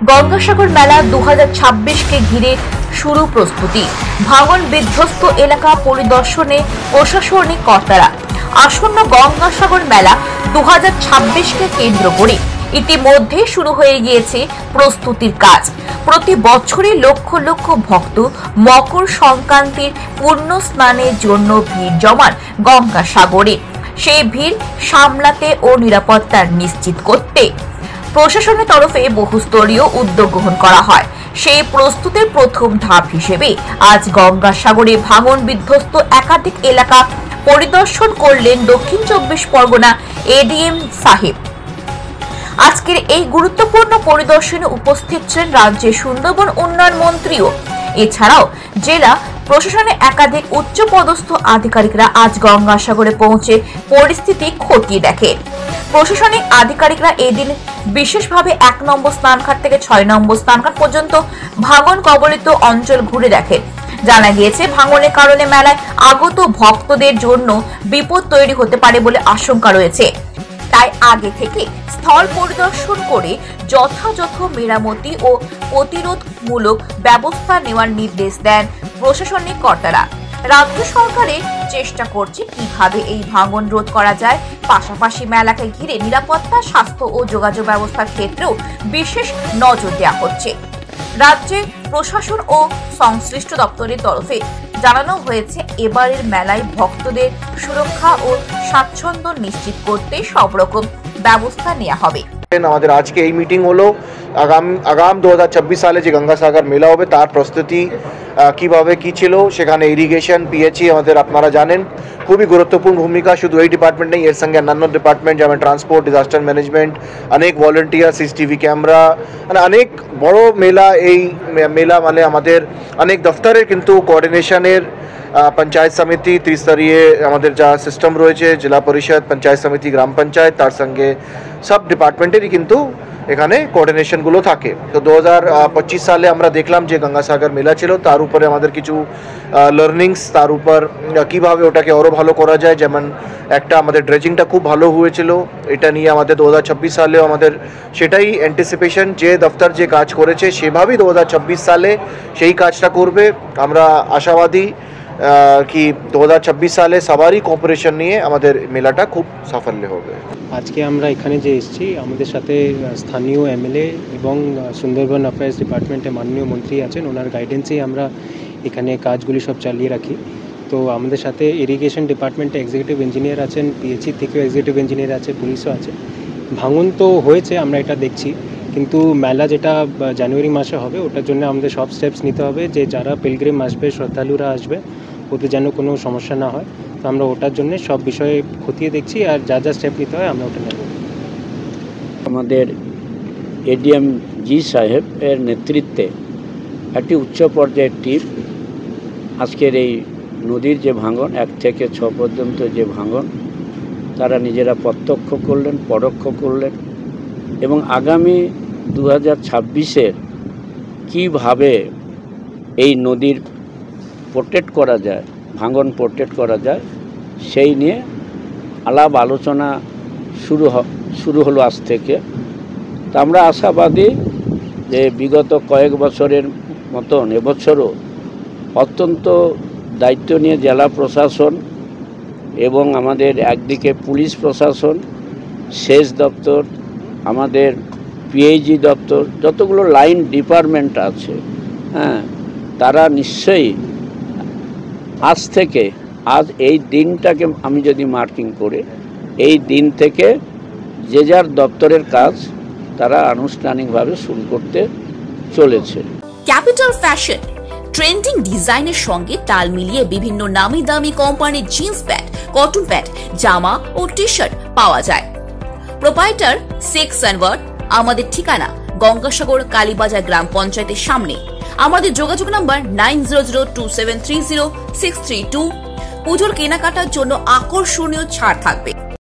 গঙ্গাসাগর মেলা 2026কে ঘিরে শুরু প্রস্তুতি। ভাঙন বিধ্বস্ত এলাকা পরিদর্শনে প্রশাসনিক কর্তারা। আসন্ন গঙ্গাসাগর মেলা 2026কে কেন্দ্র করে ইতিমধ্যে শুরু হয়ে গিয়েছে প্রস্তুতির কাজ। প্রতি বছরই লক্ষ লক্ষ ভক্ত মকর সংক্রান্তির পুণ্য স্নানের জন্য ভিড় জমান গঙ্গাসাগরে। সেই ভিড় সামলাতে ও নিরাপত্তা নিশ্চিত করতে প্রশাসনের তরফে বহুস্তরীয় উদ্যোগ গ্রহণ করা হয়। সেই প্রস্তুতির প্রথম ধাপ হিসেবে আজ গঙ্গাসাগরে ভাঙন বিধ্বস্ত একাধিক এলাকা পরিদর্শন করলেন দক্ষিণ 24 পরগনা এডিএম সাহেব। আজকের এই গুরুত্বপূর্ণ পরিদর্শনে উপস্থিত ছিলেন রাজ্যের সুন্দরবন উন্নয়ন মন্ত্রীও। এছাড়াও জেলা প্রশাসনের একাধিক উচ্চপদস্থ আধিকারিকরা আজ গঙ্গাসাগরে পৌঁছে পরিস্থিতি খতিয়ে দেখেন। প্রশাসনিক আধিকারিকরা এদিন বিশেষভাবে 1 নম্বর স্নানঘাট থেকে 6 নম্বর স্নানঘাট পর্যন্ত ভাঙন কবলিত অঞ্চল ঘুরে দেখেন। জানা গিয়েছে, ভাঙনের কারণে মেলায় আগত ভক্তদের জন্য বিপদ তৈরি হতে পারে বলে আশঙ্কা রয়েছে। তাই আগে থেকে স্থল পরিদর্শন করে যথাযথ মেরামতি ও প্রতিরোধমূলক ব্যবস্থা নেওয়ার নির্দেশ দেন প্রশাসনিক কর্তারা। রাজ্য সরকারের চেষ্টা করছে কিভাবে এই ভাঙন রোধ করা যায়। পাশাপাশি মেলাকে ঘিরে নিরাপত্তা, স্বাস্থ্য ও যোগাযোগ ব্যবস্থার ক্ষেত্রেও বিশেষ নজর দেওয়া হচ্ছে। রাজ্যের প্রশাসন ও সংশ্লিষ্ট দপ্তরের তরফে জানানো হয়েছে, এবারের মেলায় ভক্তদের সুরক্ষা ও স্বাচ্ছন্দ্য নিশ্চিত করতে সব রকম ব্যবস্থা নেওয়া হবে। আমাদের আজকে এই মিটিং হলো আগাম 2026 সালে যে গঙ্গাসাগর মেলা হবে তার প্রস্তুতি কিভাবে কি ছিল। সেখানে ইরিগেশন, পিএইচই আমাদের আপনারা জানেন খুবই গুরুত্বপূর্ণ ভূমিকা। শুধু এই ডিপার্টমেন্ট নেই, এর সঙ্গে অন্যান্য ডিপার্টমেন্ট যেমন ট্রান্সপোর্ট, ডিজাস্টার ম্যানেজমেন্ট, অনেক ভলেন্টিয়ার, সিসিটিভি ক্যামেরা, মানে অনেক বড় মেলা। এই মেলা মানে আমাদের অনেক দফতরের কিন্তু কোঅর্ডিনেশনের পঞ্চায়েত সমিতি, ত্রিস্তরীয় আমাদের যা সিস্টেম রয়েছে, জেলা পরিষদ, পঞ্চায়েত সমিতি, গ্রাম পঞ্চায়েত, তার সঙ্গে সব ডিপার্টমেন্টেরই কিন্তু এখানে কোঅর্ডিনেশনগুলো থাকে। তো 2025 সালে আমরা দেখলাম যে গঙ্গাসাগর মেলা ছিল, তার উপরে আমাদের কিছু লার্নিংস, তার উপর কীভাবে ওটাকে আরও ভালো করা যায়। যেমন একটা আমাদের ড্রেজিংটা খুব ভালো হয়েছিল, এটা নিয়ে আমাদের 2026 সালেও আমাদের সেটাই অ্যান্টিসিপেশন, যে দফতর যে কাজ করেছে সেভাবেই 2026 সালে সেই কাজটা করবে। আমরা আশাবাদী কি 2026 সালে সবারই কোঅপারেশন নিয়ে আমাদের মেলাটা খুব সাফল্য হবে। আজকে আমরা এখানে যে এসেছি, আমাদের সাথে স্থানীয় এমএলএ এবং সুন্দরবন অ্যাফেয়ার্স ডিপার্টমেন্টে মাননীয় মন্ত্রী আছেন, ওনার গাইডেন্সেই আমরা এখানে কাজগুলি সব চালিয়ে রাখি। তো আমাদের সাথে ইরিগেশন ডিপার্টমেন্টে এক্সিকিউটিভ ইঞ্জিনিয়ার আছেন, পিএইচই থেকেও এক্সিকিউটিভ ইঞ্জিনিয়ার আছে, পুলিশও আছে। ভাঙন তো হয়েছে, আমরা এটা দেখছি, কিন্তু মেলা যেটা জানুয়ারি মাসে হবে ওটার জন্য আমাদের সব স্টেপস নিতে হবে, যে যারা পিলগ্রিম আসবে, শ্রদ্ধালুরা আসবে, ওদের যেন কোনো সমস্যা না হয়। তো আমরা ওটার জন্য সব বিষয়ে খতিয়ে দেখছি, আর যা যা স্টেপ নিতে হয় আমরা ওটা নেব। আমাদের এডিএম জি সাহেব এর নেতৃত্বে একটি উচ্চ পর্যায়ের টিম আজকের এই নদীর যে ভাঙন 1 থেকে 6 পর্যন্ত যে ভাঙন, তারা নিজেরা প্রত্যক্ষ করলেন, পরোক্ষ করলেন, এবং আগামী 2026-এর কীভাবে এই নদীর প্রোটেক্ট করা যায়, ভাঙন প্রোটেক্ট করা যায়, সেই নিয়ে আলাপ আলোচনা শুরু হলো আজ থেকে। তা আমরা আশাবাদী যে বিগত কয়েক বছরের মতন এবছরও অত্যন্ত দায়িত্ব নিয়ে জেলা প্রশাসন এবং আমাদের একদিকে পুলিশ প্রশাসন, সেচ দপ্তর, আমাদের পিএইচই দপ্তর, যতগুলো লাইন ডিপার্টমেন্ট আছে, তারা নিশ্চয়ই আজ এই দিনটাকে আমি যদি মার্কিং করি, এই দিন থেকে যে যার দপ্তরের কাজ তারা আনুষ্ঠানিকভাবে শুরু করতে চলেছে। ক্যাপিটাল ফ্যাশন ট্রেন্ডিং ডিজাইনের সঙ্গে তাল মিলিয়ে বিভিন্ন নামি দামি কোম্পানির জিন্স প্যান্ট, কটন প্যান্ট, জামা ও টি শার্ট পাওয়া যায়। প্রোপাইটার শেখ সানওয়ার। আমাদের ঠিকানা গঙ্গাসাগর কালীবাজার গ্রাম পঞ্চায়েতের সামনে। আমাদের যোগাযোগ নাম্বার 9002730632। পুজোর কেনাকাটার জন্য আকর্ষণীয় ছাড় থাকবে।